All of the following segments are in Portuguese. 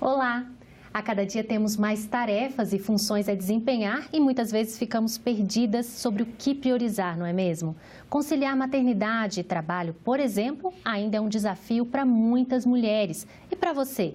Olá! A cada dia temos mais tarefas e funções a desempenhar e muitas vezes ficamos perdidas sobre o que priorizar, não é mesmo? Conciliar maternidade e trabalho, por exemplo, ainda é um desafio para muitas mulheres. E para você?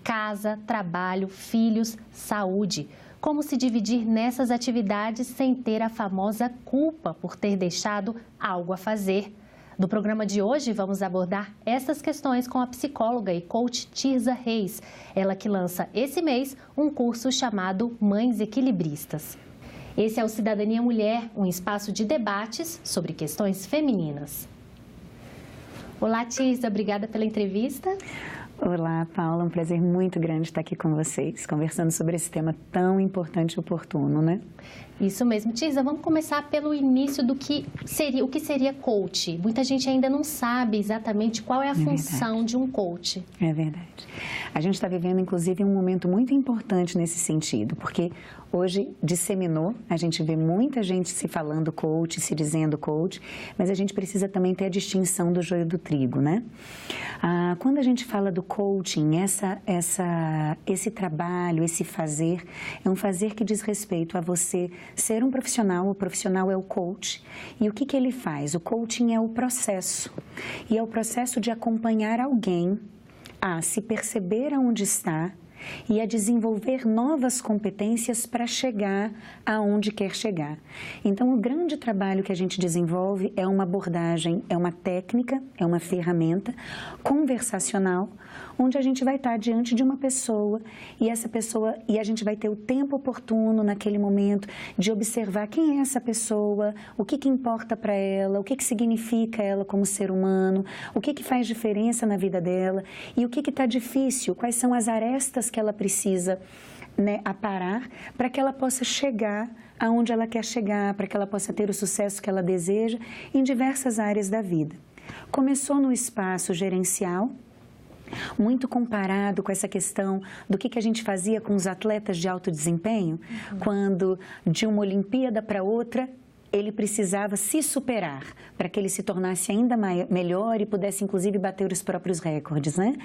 Casa, trabalho, filhos, saúde. Como se dividir nessas atividades sem ter a famosa culpa por ter deixado algo a fazer? No programa de hoje, vamos abordar essas questões com a psicóloga e coach Tirza Reis, ela que lança esse mês um curso chamado Mães Equilibristas. Esse é o Cidadania Mulher, um espaço de debates sobre questões femininas. Olá, Tirza, obrigada pela entrevista. Olá, Paula, um prazer muito grande estar aqui com vocês, conversando sobre esse tema tão importante e oportuno, né? Isso mesmo. Tirza, vamos começar pelo início do que seria coach. Muita gente ainda não sabe exatamente qual é a função de um coach. É verdade. A gente está vivendo, inclusive, um momento muito importante nesse sentido, porque hoje disseminou, a gente vê muita gente se falando coach, se dizendo coach, mas a gente precisa também ter a distinção do joio do trigo, né? Quando a gente fala do coaching, esse trabalho, esse fazer, é um fazer que diz respeito a você ser um profissional, o profissional é o coach. E o que ele faz? O coaching é o processo, e é o processo de acompanhar alguém a se perceber aonde está e a desenvolver novas competências para chegar aonde quer chegar. Então, o grande trabalho que a gente desenvolve é uma abordagem, é uma técnica, é uma ferramenta conversacional, onde a gente vai estar diante de uma pessoa e a gente vai ter o tempo oportuno naquele momento de observar quem é essa pessoa, o que importa para ela, o que significa ela como ser humano, o que faz diferença na vida dela e o que está difícil, quais são as arestas que ela precisa, né, aparar para que ela possa chegar aonde ela quer chegar, para que ela possa ter o sucesso que ela deseja em diversas áreas da vida. Começou no espaço gerencial, muito comparado com essa questão do que a gente fazia com os atletas de alto desempenho, quando de uma Olimpíada para outra ele precisava se superar para que ele se tornasse ainda melhor e pudesse, inclusive, bater os próprios recordes, né?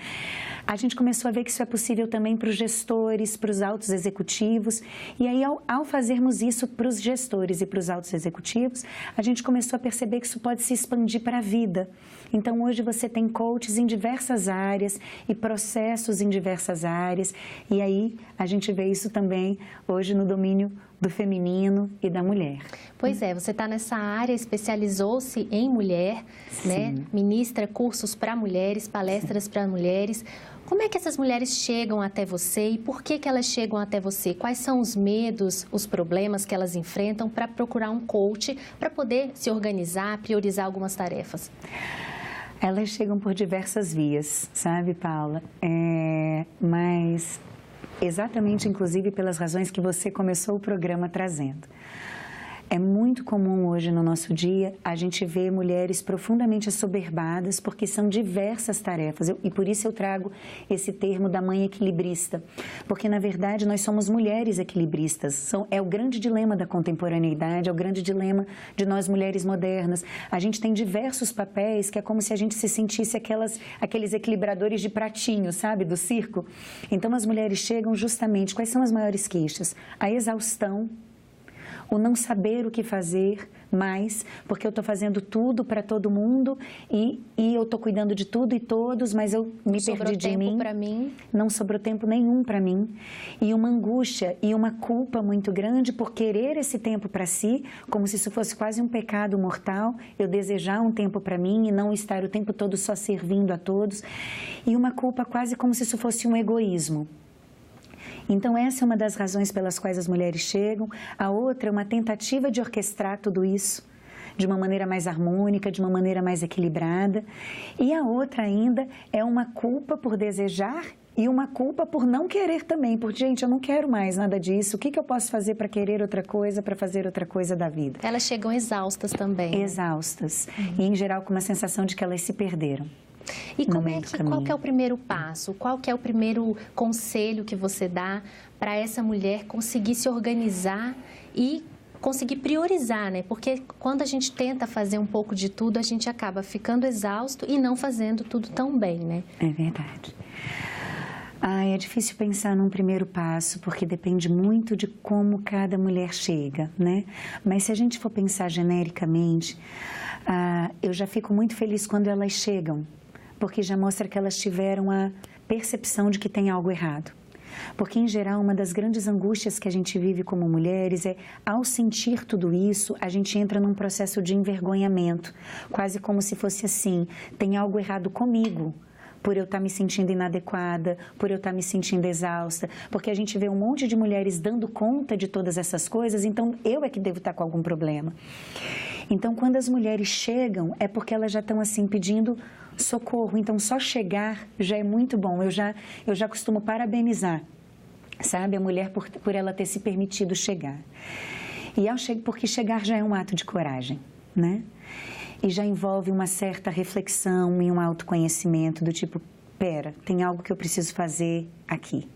A gente começou a ver que isso é possível também para os gestores, para os altos executivos. E aí, ao fazermos isso para os gestores e para os altos executivos, a gente começou a perceber que isso pode se expandir para a vida. Então, hoje você tem coaches em diversas áreas e processos em diversas áreas. E aí, a gente vê isso também hoje no domínio do feminino e da mulher. Pois é, você está nessa área, especializou-se em mulher, né? Ministra cursos para mulheres, palestras para mulheres. Como é que essas mulheres chegam até você e por que elas chegam até você? Quais são os medos, os problemas que elas enfrentam para procurar um coach, para poder se organizar, priorizar algumas tarefas? Elas chegam por diversas vias, sabe, Paula? Mas exatamente, inclusive, pelas razões que você começou o programa trazendo. É muito comum hoje no nosso dia a gente ver mulheres profundamente assoberbadas porque são diversas tarefas e por isso eu trago esse termo da mãe equilibrista, porque na verdade nós somos mulheres equilibristas, é o grande dilema da contemporaneidade, é o grande dilema de nós mulheres modernas. A gente tem diversos papéis que é como se a gente se sentisse aqueles equilibradores de pratinho, sabe, do circo. Então as mulheres chegam justamente, quais são as maiores queixas? A exaustão, o não saber o que fazer mais, porque eu estou fazendo tudo para todo mundo e eu estou cuidando de tudo e todos, mas eu me perdi de mim. Não sobrou tempo nenhum para mim. E uma angústia e uma culpa muito grande por querer esse tempo para si, como se isso fosse quase um pecado mortal, eu desejar um tempo para mim e não estar o tempo todo só servindo a todos. E uma culpa quase como se isso fosse um egoísmo. Então, essa é uma das razões pelas quais as mulheres chegam. A outra é uma tentativa de orquestrar tudo isso de uma maneira mais harmônica, de uma maneira mais equilibrada. E a outra ainda é uma culpa por desejar e uma culpa por não querer também. Porque, gente, eu não quero mais nada disso. O que eu posso fazer para querer outra coisa, para fazer outra coisa da vida? Elas chegam exaustas também. Exaustas. E, em geral, com uma sensação de que elas se perderam. E qual que é o primeiro passo? Qual que é o primeiro conselho que você dá para essa mulher conseguir se organizar e conseguir priorizar, né? Porque quando a gente tenta fazer um pouco de tudo, a gente acaba ficando exausto e não fazendo tudo tão bem, né? É verdade. É difícil pensar num primeiro passo, porque depende muito de como cada mulher chega, né? Mas se a gente for pensar genericamente, eu já fico muito feliz quando elas chegam, porque já mostra que elas tiveram a percepção de que tem algo errado. Porque, em geral, uma das grandes angústias que a gente vive como mulheres é, ao sentir tudo isso, a gente entra num processo de envergonhamento, quase como se fosse assim, tem algo errado comigo, por eu estar me sentindo inadequada, por eu estar me sentindo exausta, porque a gente vê um monte de mulheres dando conta de todas essas coisas, então eu é que devo estar com algum problema. Então, quando as mulheres chegam, é porque elas já estão assim pedindo socorro, então só chegar já é muito bom, eu já costumo parabenizar, sabe, a mulher por ela ter se permitido chegar. Porque chegar já é um ato de coragem, né? E já envolve uma certa reflexão e um autoconhecimento do tipo, pera, tem algo que eu preciso fazer aqui.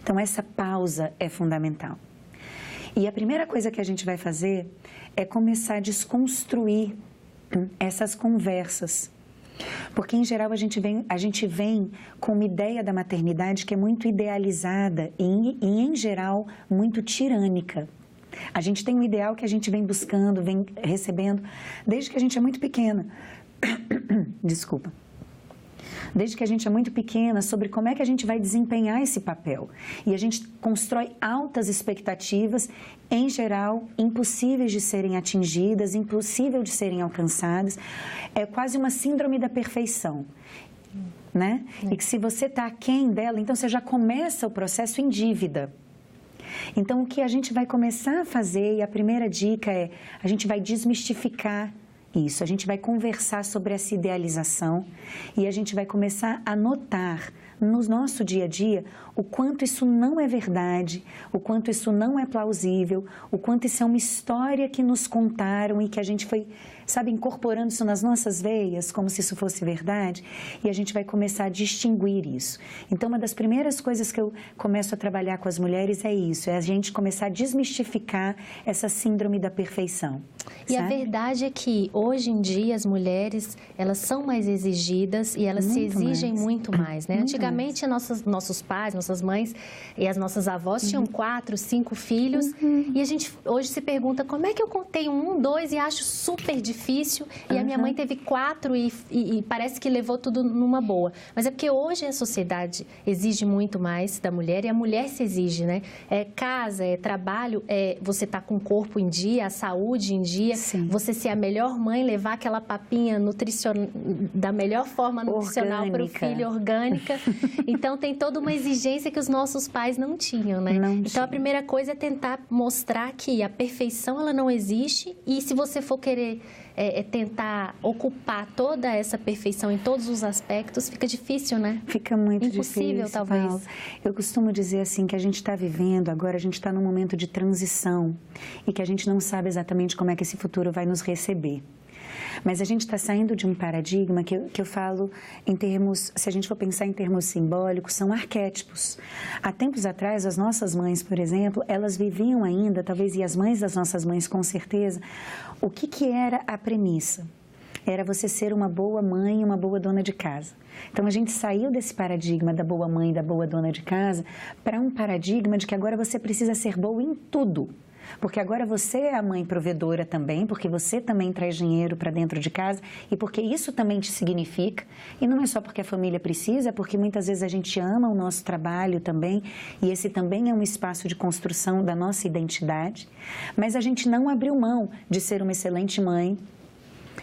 Então, essa pausa é fundamental. E a primeira coisa que a gente vai fazer é começar a desconstruir essas conversas. Porque, em geral, a gente vem com uma ideia da maternidade que é muito idealizada e, em geral, muito tirânica. A gente tem um ideal que a gente vem buscando, vem recebendo, desde que a gente é muito pequena. Desculpa. Desde que a gente é muito pequena, sobre como é que a gente vai desempenhar esse papel. E a gente constrói altas expectativas, em geral, impossíveis de serem atingidas, impossível de serem alcançadas. É quase uma síndrome da perfeição, né? E que se você está aquém dela, então você já começa o processo em dívida. Então, o que a gente vai começar a fazer, e a primeira dica é, a gente vai desmistificar isso, a gente vai conversar sobre essa idealização e a gente vai começar a notar no nosso dia a dia o quanto isso não é verdade, o quanto isso não é plausível, o quanto isso é uma história que nos contaram e que a gente foi, sabe, incorporando isso nas nossas veias, como se isso fosse verdade, e a gente vai começar a distinguir isso. Então, uma das primeiras coisas que eu começo a trabalhar com as mulheres é isso, é a gente começar a desmistificar essa síndrome da perfeição. E a verdade é que, hoje em dia, as mulheres, elas são mais exigidas e elas se exigem muito mais, né? Antigamente, nossos pais, nossas mães e as nossas avós tinham 4, 5 filhos e a gente hoje se pergunta como é que eu tenho 1, 2 e acho super difícil e a minha mãe teve 4 e parece que levou tudo numa boa. Mas é porque hoje a sociedade exige muito mais da mulher e a mulher se exige, né? É casa, é trabalho, é você estar com o corpo em dia, a saúde em dia, Sim. Você ser a melhor mãe, levar aquela papinha da melhor forma nutricional para o filho, orgânica. Então, tem toda uma exigência que os nossos pais não tinham, né? Então, a primeira coisa é tentar mostrar que a perfeição, ela não existe e se você for querer tentar ocupar toda essa perfeição em todos os aspectos, fica difícil, né? Fica muito impossível, difícil, talvez. Paulo. Eu costumo dizer assim que a gente está vivendo, agora a gente está num momento de transição e que a gente não sabe exatamente como é que esse futuro vai nos receber. Mas a gente está saindo de um paradigma que eu falo em termos, se a gente for pensar em termos simbólicos, são arquétipos. Há tempos atrás, as nossas mães, por exemplo, elas viviam ainda, talvez, e as mães das nossas mães com certeza, o que era a premissa? Era você ser uma boa mãe e uma boa dona de casa. Então, a gente saiu desse paradigma da boa mãe e da boa dona de casa para um paradigma de que agora você precisa ser boa em tudo. Porque agora você é a mãe provedora também, porque você também traz dinheiro para dentro de casa e porque isso também te significa. E não é só porque a família precisa, é porque muitas vezes a gente ama o nosso trabalho também e esse também é um espaço de construção da nossa identidade. Mas a gente não abriu mão de ser uma excelente mãe,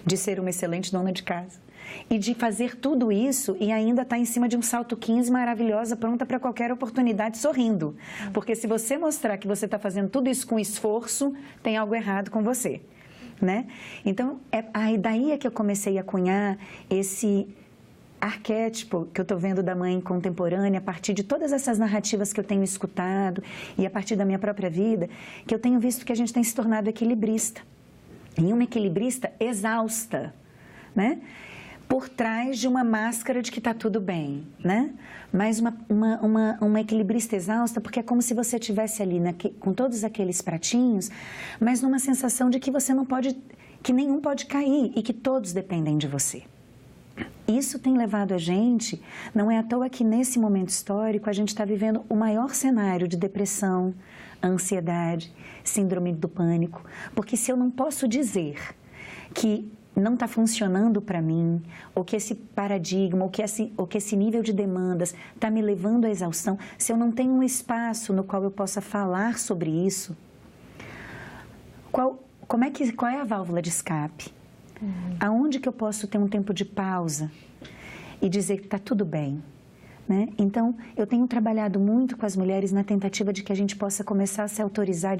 de ser uma excelente dona de casa. E de fazer tudo isso e ainda estar em cima de um salto 15 maravilhosa, pronta para qualquer oportunidade, sorrindo. Porque se você mostrar que você está fazendo tudo isso com esforço, tem algo errado com você, né? Então, daí é que eu comecei a cunhar esse arquétipo que eu estou vendo da mãe contemporânea, a partir de todas essas narrativas que eu tenho escutado e a partir da minha própria vida, que eu tenho visto que a gente tem se tornado equilibrista. E uma equilibrista exausta, né? por trás de uma máscara de que está tudo bem, né? Mas uma equilibrista exausta, porque é como se você estivesse ali com todos aqueles pratinhos, mas numa sensação de que você não pode, que nenhum pode cair e que todos dependem de você. Isso tem levado a gente, não é à toa que nesse momento histórico a gente está vivendo o maior cenário de depressão, ansiedade, síndrome do pânico, porque se eu não posso dizer que não está funcionando para mim, ou que esse paradigma, ou que esse nível de demandas está me levando à exaustão, se eu não tenho um espaço no qual eu possa falar sobre isso, qual é a válvula de escape? Aonde que eu posso ter um tempo de pausa e dizer que está tudo bem? Né? Então, eu tenho trabalhado muito com as mulheres na tentativa de que a gente possa começar a se autorizar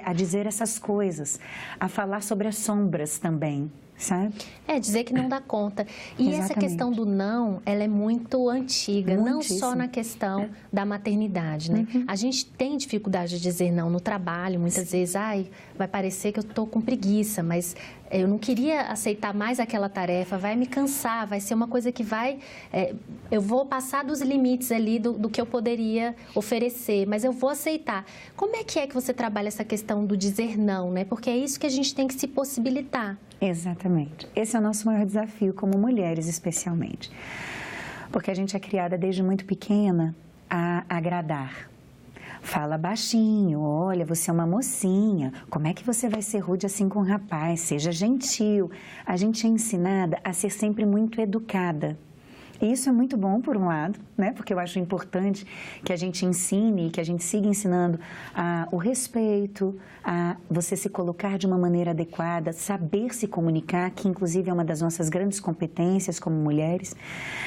a dizer essas coisas, a falar sobre as sombras também, sabe? Dizer que não dá conta. E Exatamente. Essa questão do não, ela é muito antiga, não só na questão da maternidade, né? A gente tem dificuldade de dizer não no trabalho, muitas vezes, vai parecer que eu estou com preguiça, mas eu não queria aceitar mais aquela tarefa, vai me cansar, vai ser uma coisa que eu vou passar dos limites ali do que eu poderia oferecer, mas eu vou aceitar. Como é que você trabalha essa questão do dizer não, né? Porque é isso que a gente tem que se possibilitar. Exatamente. Esse é o nosso maior desafio, como mulheres especialmente. Porque a gente é criada desde muito pequena a agradar. Fala baixinho, olha, você é uma mocinha, como é que você vai ser rude assim com um rapaz? Seja gentil. A gente é ensinada a ser sempre muito educada. E isso é muito bom, por um lado, né? Porque eu acho importante que a gente ensine e que a gente siga ensinando o respeito, a você se colocar de uma maneira adequada, saber se comunicar, que inclusive é uma das nossas grandes competências como mulheres.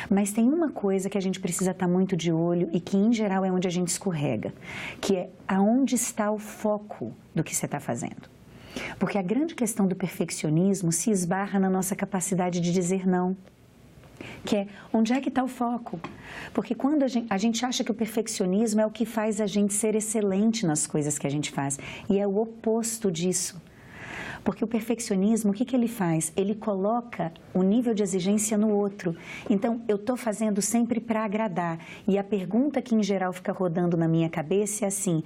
Mas tem uma coisa que a gente precisa estar muito de olho e que, em geral, é onde a gente escorrega, que é aonde está o foco do que você está fazendo. Porque a grande questão do perfeccionismo se esbarra na nossa capacidade de dizer não. Que é, onde é que está o foco? Porque quando a gente acha que o perfeccionismo é o que faz a gente ser excelente nas coisas que a gente faz, e é o oposto disso. Porque o perfeccionismo, o que ele faz? Ele coloca o nível de exigência no outro. Então, eu estou fazendo sempre para agradar. E a pergunta que, em geral, fica rodando na minha cabeça é assim: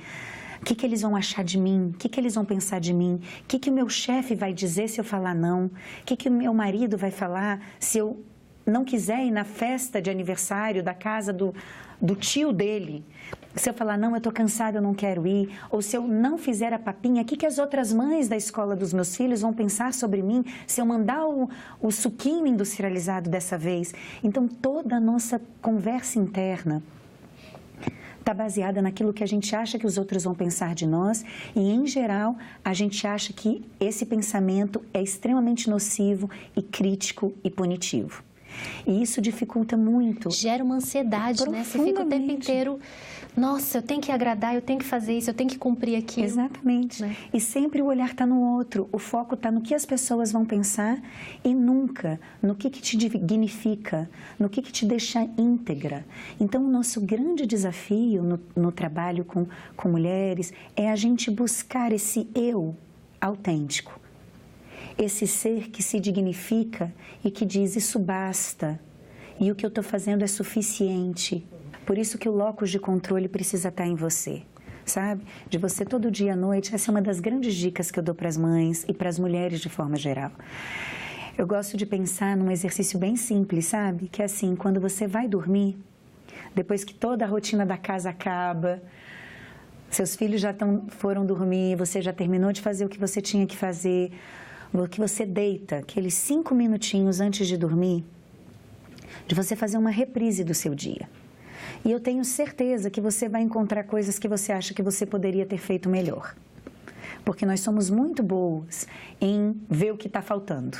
o que eles vão achar de mim? O que eles vão pensar de mim? O que o meu chefe vai dizer se eu falar não? O que o meu marido vai falar se eu não quiser ir na festa de aniversário da casa do tio dele? Se eu falar, não, eu estou cansada, eu não quero ir. Ou se eu não fizer a papinha, o que as outras mães da escola dos meus filhos vão pensar sobre mim se eu mandar o suquinho industrializado dessa vez? Então, toda a nossa conversa interna está baseada naquilo que a gente acha que os outros vão pensar de nós e, em geral, a gente acha que esse pensamento é extremamente nocivo e crítico e punitivo. E isso dificulta muito. Gera uma ansiedade, né? Você fica o tempo inteiro, nossa, eu tenho que agradar, eu tenho que fazer isso, eu tenho que cumprir aquilo. Exatamente. Né? E sempre o olhar está no outro, o foco está no que as pessoas vão pensar e nunca no que te dignifica, no que te deixa íntegra. Então, o nosso grande desafio no trabalho com mulheres é a gente buscar esse eu autêntico. Esse ser que se dignifica e que diz, isso basta, e o que eu estou fazendo é suficiente. Por isso que o locus de controle precisa estar em você, sabe? De você todo dia à noite, essa é uma das grandes dicas que eu dou para as mães e para as mulheres de forma geral. Eu gosto de pensar num exercício bem simples, sabe? Que é assim, quando você vai dormir, depois que toda a rotina da casa acaba, seus filhos já foram dormir, você já terminou de fazer o que você tinha que fazer, que você deita aqueles 5 minutinhos antes de dormir, de você fazer uma reprise do seu dia. E eu tenho certeza que você vai encontrar coisas que você acha que você poderia ter feito melhor. Porque nós somos muito boas em ver o que está faltando,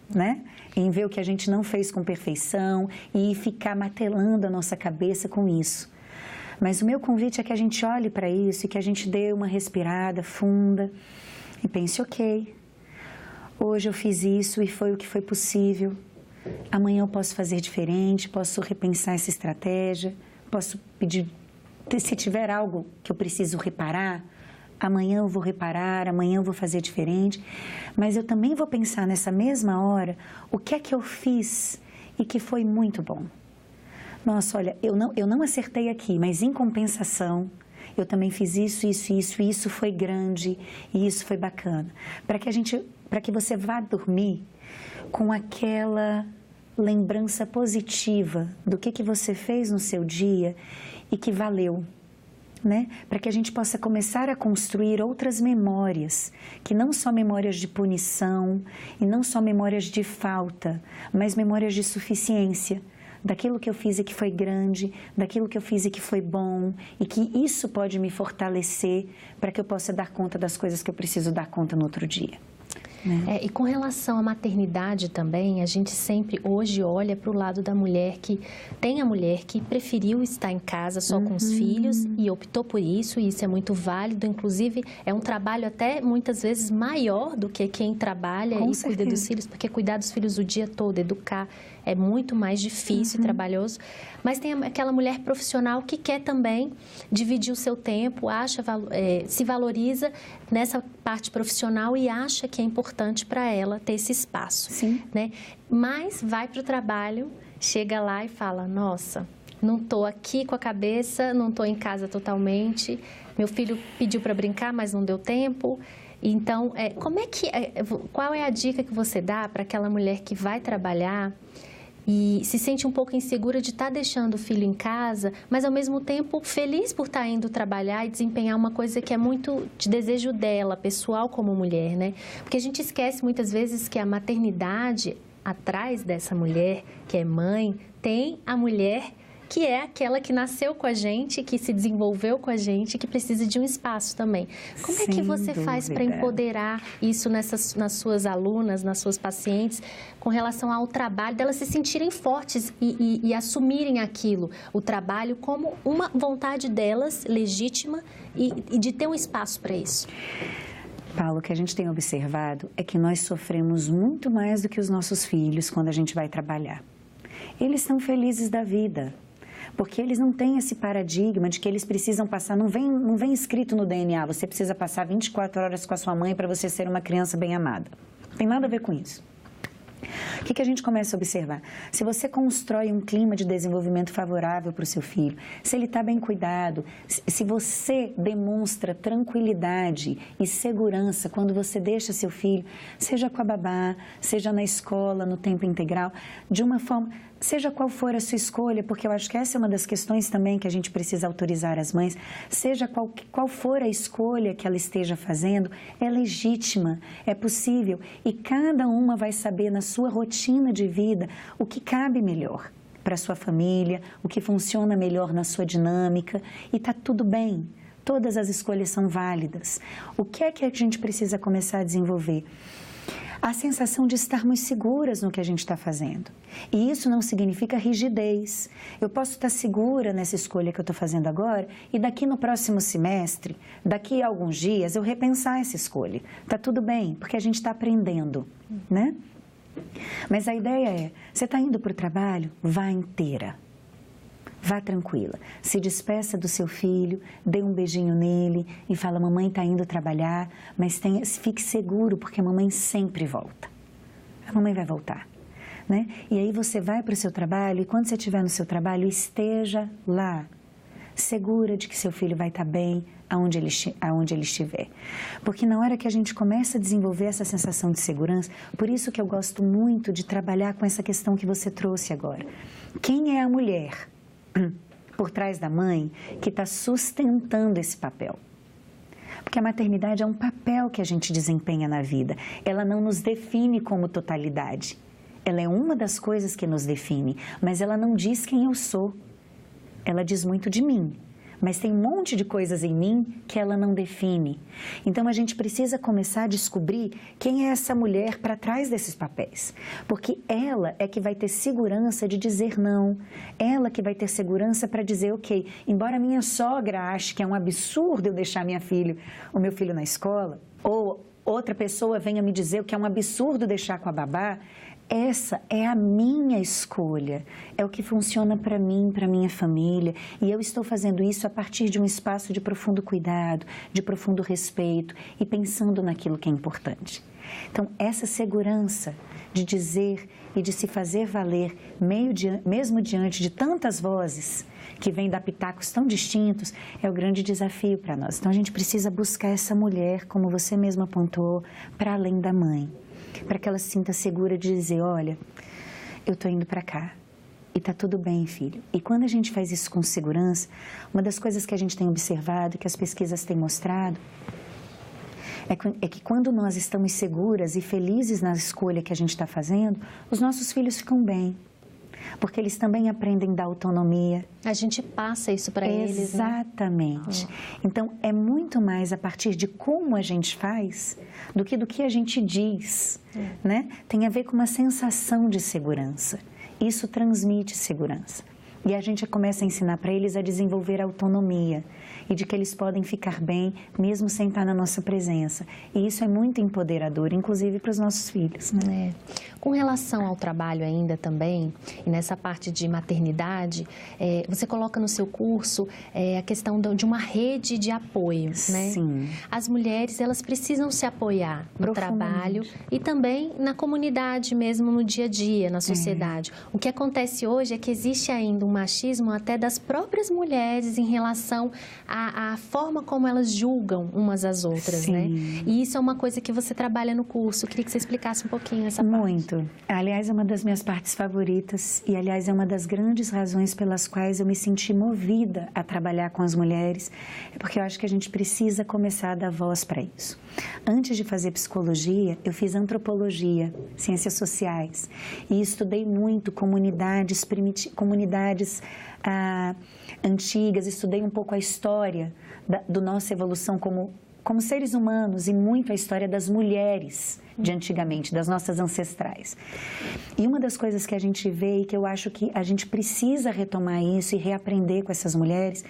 né? Em ver o que a gente não fez com perfeição e ficar martelando a nossa cabeça com isso. Mas o meu convite é que a gente olhe para isso e que a gente dê uma respirada funda e pense, ok, hoje eu fiz isso e foi o que foi possível. Amanhã eu posso fazer diferente, posso repensar essa estratégia, posso pedir, se tiver algo que eu preciso reparar, amanhã eu vou reparar, amanhã eu vou fazer diferente. Mas eu também vou pensar nessa mesma hora, o que é que eu fiz e que foi muito bom. Nossa, olha, eu não acertei aqui, mas em compensação, eu também fiz isso, e isso foi grande, e isso foi bacana. Para que você vá dormir com aquela lembrança positiva do que você fez no seu dia e que valeu, né? Para que a gente possa começar a construir outras memórias, que não só memórias de punição e não só memórias de falta, mas memórias de suficiência, daquilo que eu fiz e que foi grande, daquilo que eu fiz e que foi bom, e que isso pode me fortalecer para que eu possa dar conta das coisas que eu preciso dar conta no outro dia. E com relação à maternidade também, a gente sempre hoje olha para o lado da mulher que tem a mulher que preferiu estar em casa só com os filhos e optou por isso, e isso é muito válido. Inclusive, é um trabalho até muitas vezes maior do que quem trabalha e cuida dos filhos, porque cuidar dos filhos o dia todo, educar, é muito mais difícil e trabalhoso. Mas tem aquela mulher profissional que quer também dividir o seu tempo, se valoriza nessa parte profissional e acha que é importante para ela ter esse espaço. Sim. Né? Mas vai para o trabalho, chega lá e fala, nossa, não estou aqui com a cabeça, não estou em casa totalmente, meu filho pediu para brincar, mas não deu tempo. Então, qual é a dica que você dá para aquela mulher que vai trabalhar e se sente um pouco insegura de estar deixando o filho em casa, mas ao mesmo tempo feliz por estar indo trabalhar e desempenhar uma coisa que é muito de desejo dela, pessoal como mulher, né? Porque a gente esquece muitas vezes que a maternidade, atrás dessa mulher que é mãe, tem a mulher que é aquela que nasceu com a gente, que se desenvolveu com a gente, que precisa de um espaço também. Como é que você faz para empoderar isso nas suas alunas, nas suas pacientes, com relação ao trabalho, delas se sentirem fortes e assumirem aquilo, o trabalho, como uma vontade delas, legítima, e de ter um espaço para isso? Paulo, o que a gente tem observado é que nós sofremos muito mais do que os nossos filhos quando a gente vai trabalhar. Eles estão felizes da vida, porque eles não têm esse paradigma de que eles precisam passar, não vem escrito no DNA, você precisa passar 24 horas com a sua mãe para você ser uma criança bem amada. Não tem nada a ver com isso. O que a gente começa a observar? Se você constrói um clima de desenvolvimento favorável para o seu filho, se ele está bem cuidado, se você demonstra tranquilidade e segurança quando você deixa seu filho, seja com a babá, seja na escola, no tempo integral, de uma forma, seja qual for a sua escolha, porque eu acho que essa é uma das questões também que a gente precisa autorizar as mães, seja qual for a escolha que ela esteja fazendo, é legítima, é possível, e cada uma vai saber na sua rotina de vida o que cabe melhor para a sua família, o que funciona melhor na sua dinâmica, e está tudo bem, todas as escolhas são válidas. O que é que a gente precisa começar a desenvolver? A sensação de estarmos seguras no que a gente está fazendo. E isso não significa rigidez. Eu posso estar segura nessa escolha que eu estou fazendo agora e daqui no próximo semestre, daqui a alguns dias, eu repensar essa escolha. Está tudo bem, porque a gente está aprendendo, né? Mas a ideia é, você está indo para o trabalho, vá inteira. Vá tranquila, se despeça do seu filho, dê um beijinho nele e fala, mamãe está indo trabalhar, mas fique seguro, porque a mamãe sempre volta. A mamãe vai voltar, né? E aí você vai para o seu trabalho e quando você estiver no seu trabalho, esteja lá, segura de que seu filho vai estar bem aonde ele estiver. Porque na hora que a gente começa a desenvolver essa sensação de segurança, por isso que eu gosto muito de trabalhar com essa questão que você trouxe agora. Quem é a mulher por trás da mãe que está sustentando esse papel? Porque a maternidade é um papel que a gente desempenha na vida. Ela não nos define como totalidade. Ela é uma das coisas que nos define, mas ela não diz quem eu sou. Ela diz muito de mim, mas tem um monte de coisas em mim que ela não define. Então, a gente precisa começar a descobrir quem é essa mulher para trás desses papéis. Porque ela é que vai ter segurança de dizer não. Ela que vai ter segurança para dizer, ok, embora minha sogra ache que é um absurdo eu deixar o meu filho na escola, ou outra pessoa venha me dizer que é um absurdo deixar com a babá, essa é a minha escolha, é o que funciona para mim, para minha família, e eu estou fazendo isso a partir de um espaço de profundo cuidado, de profundo respeito e pensando naquilo que é importante. Então, essa segurança de dizer e de se fazer valer, mesmo diante de tantas vozes que vêm dar pitacos tão distintos, é o grande desafio para nós. Então, a gente precisa buscar essa mulher, como você mesma apontou, para além da mãe, para que ela se sinta segura de dizer, olha, eu estou indo para cá. E está tudo bem, filho. E quando a gente faz isso com segurança, uma das coisas que a gente tem observado, que as pesquisas têm mostrado, é que quando nós estamos seguras e felizes na escolha que a gente está fazendo, os nossos filhos ficam bem. Porque eles também aprendem a dar autonomia. A gente passa isso para eles, né? Exatamente. Então, é muito mais a partir de como a gente faz do que a gente diz, né? Tem a ver com uma sensação de segurança. Isso transmite segurança. E a gente começa a ensinar para eles a desenvolver autonomia e de que eles podem ficar bem mesmo sem estar na nossa presença. E isso é muito empoderador, inclusive para os nossos filhos, né? Com relação ao trabalho ainda também, e nessa parte de maternidade, você coloca no seu curso a questão de uma rede de apoio, né? Sim. As mulheres, elas precisam se apoiar no trabalho e também na comunidade mesmo, no dia a dia, na sociedade. O que acontece hoje é que existe ainda um machismo até das próprias mulheres em relação à forma como elas julgam umas às outras, Sim. né? E isso é uma coisa que você trabalha no curso. Eu queria que você explicasse um pouquinho essa parte. Muito. Aliás, é uma das minhas partes favoritas e, aliás, é uma das grandes razões pelas quais eu me senti movida a trabalhar com as mulheres, porque eu acho que a gente precisa começar a dar voz para isso. Antes de fazer psicologia, eu fiz antropologia, ciências sociais, e estudei muito comunidades antigas, estudei um pouco a história da nossa evolução como seres humanos e muito a história das mulheres de antigamente, das nossas ancestrais. E uma das coisas que a gente vê e que eu acho que a gente precisa retomar isso e reaprender com essas mulheres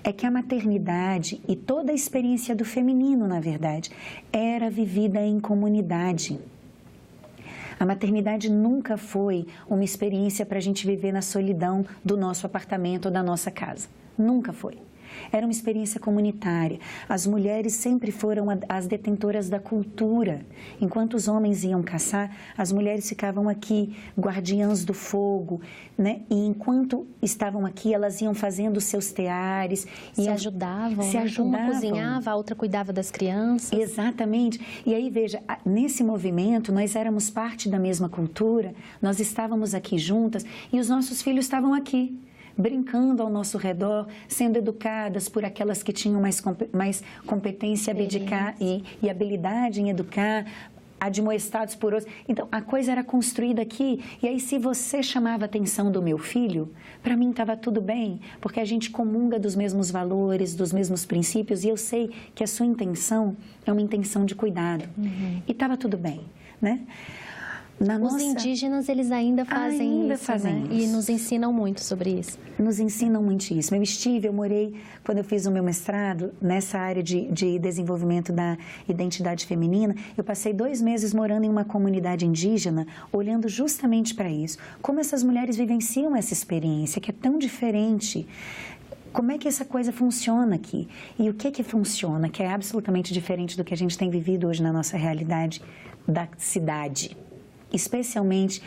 é que a maternidade e toda a experiência do feminino, na verdade, era vivida em comunidade. A maternidade nunca foi uma experiência para a gente viver na solidão do nosso apartamento ou da nossa casa. Nunca foi. Era uma experiência comunitária. As mulheres sempre foram as detentoras da cultura. Enquanto os homens iam caçar, as mulheres ficavam aqui, guardiãs do fogo, né? E enquanto estavam aqui, elas iam fazendo os seus teares. Se ajudavam. Uma cozinhava, a outra cuidava das crianças. Exatamente. E aí, veja, nesse movimento, nós éramos parte da mesma cultura, nós estávamos aqui juntas e os nossos filhos estavam aqui, brincando ao nosso redor, sendo educadas por aquelas que tinham mais competência e habilidade em educar, admoestados por outros. Então, a coisa era construída aqui. E aí, se você chamava a atenção do meu filho, para mim estava tudo bem, porque a gente comunga dos mesmos valores, dos mesmos princípios, e eu sei que a sua intenção é uma intenção de cuidado. E estava tudo bem, né? Os indígenas, eles ainda fazem isso, né? E nos ensinam muito sobre isso. Nos ensinam muitíssimo. Eu morei, quando eu fiz o meu mestrado, nessa área de desenvolvimento da identidade feminina, eu passei 2 meses morando em uma comunidade indígena, olhando justamente para isso. Como essas mulheres vivenciam essa experiência, que é tão diferente. Como é que essa coisa funciona aqui? E o que funciona, que é absolutamente diferente do que a gente tem vivido hoje na nossa realidade da cidade. Especialmente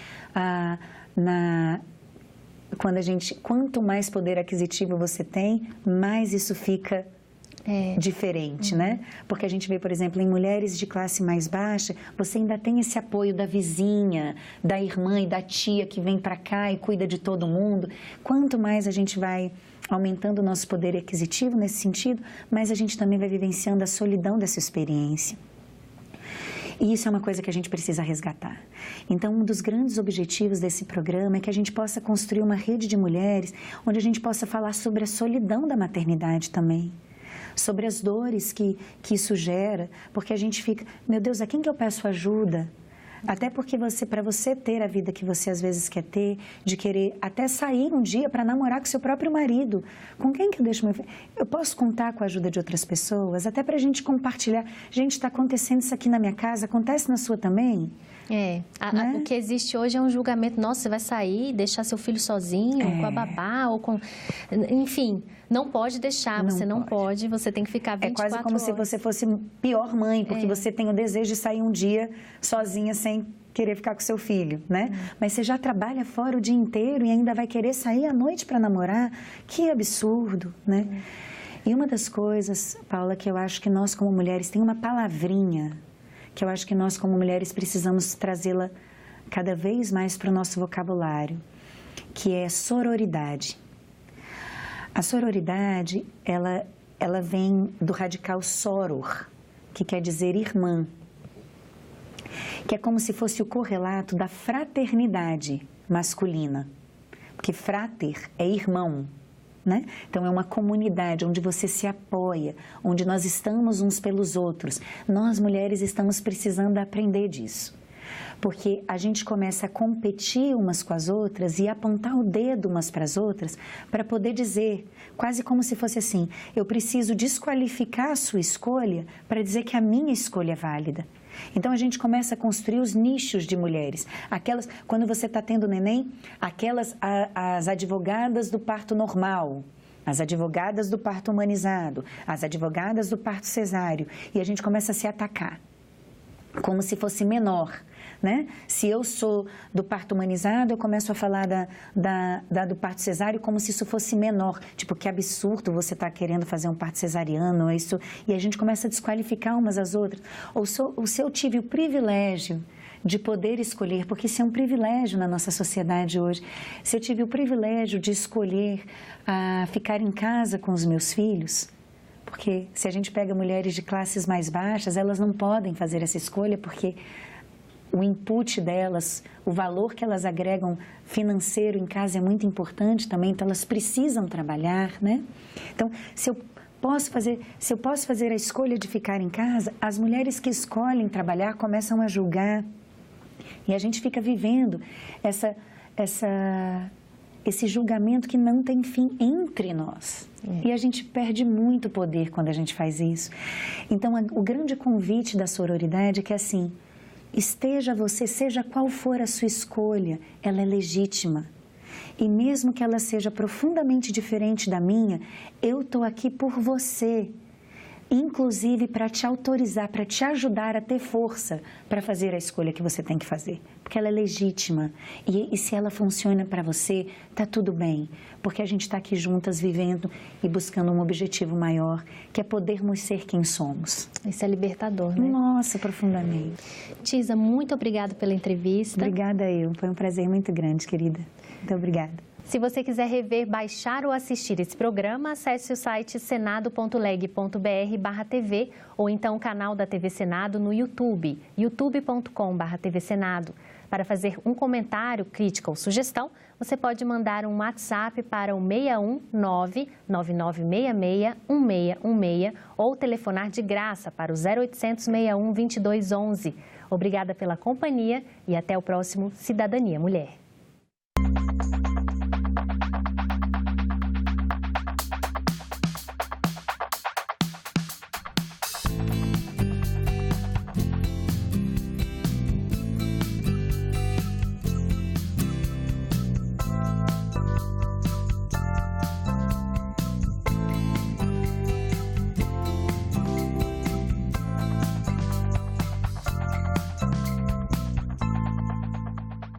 quanto mais poder aquisitivo você tem, mais isso fica diferente, né? Porque a gente vê, por exemplo, em mulheres de classe mais baixa, você ainda tem esse apoio da vizinha, da irmã e da tia que vem para cá e cuida de todo mundo. Quanto mais a gente vai aumentando o nosso poder aquisitivo nesse sentido, mais a gente também vai vivenciando a solidão dessa experiência. E isso é uma coisa que a gente precisa resgatar. Então, um dos grandes objetivos desse programa é que a gente possa construir uma rede de mulheres onde a gente possa falar sobre a solidão da maternidade também, sobre as dores que isso gera, porque a gente fica, meu Deus, a quem que eu peço ajuda? Até porque para você ter a vida que você às vezes quer ter, de querer até sair um dia para namorar com seu próprio marido, com quem que eu deixo meu filho? Eu posso contar com a ajuda de outras pessoas, até para a gente compartilhar. Gente, está acontecendo isso aqui na minha casa, acontece na sua também? Né? O que existe hoje é um julgamento, nossa, você vai sair, deixar seu filho sozinho, com a babá, ou com... Enfim, não pode deixar, você não pode, você tem que ficar 24 horas. É quase como se você fosse pior mãe, porque você tem o desejo de sair um dia sozinha, sem sem querer ficar com seu filho, né? Mas você já trabalha fora o dia inteiro e ainda vai querer sair à noite para namorar? Que absurdo, né? E uma das coisas, Paula, que eu acho que nós como mulheres, tem uma palavrinha que eu acho que nós como mulheres precisamos trazê-la cada vez mais para o nosso vocabulário, que é sororidade. A sororidade, ela vem do radical soror, que quer dizer irmã, que é como se fosse o correlato da fraternidade masculina, porque frater é irmão, né? Então é uma comunidade onde você se apoia, onde nós estamos uns pelos outros. Nós mulheres estamos precisando aprender disso, porque a gente começa a competir umas com as outras e apontar o dedo umas para as outras para poder dizer, quase como se fosse assim, eu preciso desqualificar a sua escolha para dizer que a minha escolha é válida. Então a gente começa a construir os nichos de mulheres, aquelas, quando você está tendo neném, aquelas, as advogadas do parto normal, as advogadas do parto humanizado, as advogadas do parto cesáreo, e a gente começa a se atacar, como se fosse menor, né? Se eu sou do parto humanizado, eu começo a falar do parto cesáreo como se isso fosse menor. Tipo, que absurdo você está querendo fazer um parto cesariano, isso. E a gente começa a desqualificar umas às outras. Ou se eu tive o privilégio de poder escolher, porque isso é um privilégio na nossa sociedade hoje, se eu tive o privilégio de escolher ficar em casa com os meus filhos, porque se a gente pega mulheres de classes mais baixas, elas não podem fazer essa escolha porque o input delas, o valor que elas agregam financeiro em casa é muito importante também, então elas precisam trabalhar, né? Então, se eu posso fazer a escolha de ficar em casa, as mulheres que escolhem trabalhar começam a julgar e a gente fica vivendo esse julgamento que não tem fim entre nós. E a gente perde muito poder quando a gente faz isso. Então, o grande convite da sororidade é que, assim, esteja você, seja qual for a sua escolha, ela é legítima. E mesmo que ela seja profundamente diferente da minha, eu estou aqui por você, inclusive para te autorizar, para te ajudar a ter força para fazer a escolha que você tem que fazer, porque ela é legítima e se ela funciona para você, tá tudo bem, porque a gente está aqui juntas vivendo e buscando um objetivo maior, que é podermos ser quem somos. Isso é libertador, né? Nossa, profundamente. Tisa, muito obrigada pela entrevista. Obrigada foi um prazer muito grande, querida. Muito obrigada. Se você quiser rever, baixar ou assistir esse programa, acesse o site senado.leg.br/TV ou então o canal da TV Senado no YouTube, youtube.com/TV Senado. Para fazer um comentário, crítica ou sugestão, você pode mandar um WhatsApp para o 619-9966-1616 ou telefonar de graça para o 0800 61 2211. Obrigada pela companhia e até o próximo Cidadania Mulher.